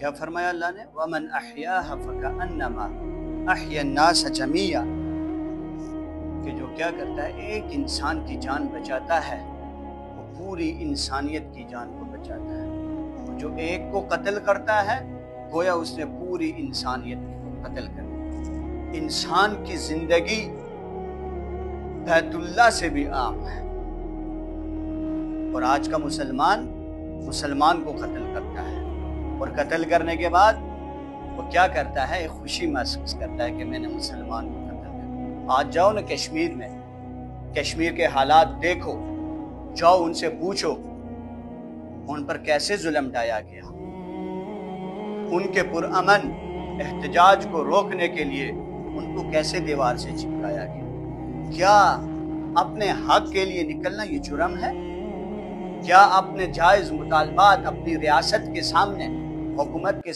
کیا فرمایا اللہ نے؟ وَمَنْ أَحْيَاهَا فَكَأَنَّمَا أَحْيَا النَّاسَ جَمِيعًا، کہ جو کیا کرتا ہے، ایک انسان کی جان بچاتا ہے وہ پوری انسانیت کی جان کو بچاتا ہے، اور جو ایک کو قتل کرتا ہے گویا اس نے پوری انسانیت کو قتل کر دیا۔ انسان کی زندگی بیت اللہ سے بھی عام ہے، اور آج کا مسلمان کو قتل کرتا ہے، اور قتل کرنے کے بعد وہ کیا کرتا ہے؟ ایک خوشی محسوس کرتا ہے کہ میں نے مسلمان کو قتل کر دیا۔ آج جاؤ نا کشمیر کے حالات دیکھو، جاؤ ان سے پوچھو ان پر کیسے ظلم ڈھایا گیا، ان کے پرامن احتجاج کو روکنے کے لیے ان کو کیسے دیوار سے چپکایا گیا۔ کیا اپنے حق کے لیے نکلنا یہ جرم ہے؟ کیا اپنے جائز مطالبات اپنی ریاست کے سامنے، حکومت کے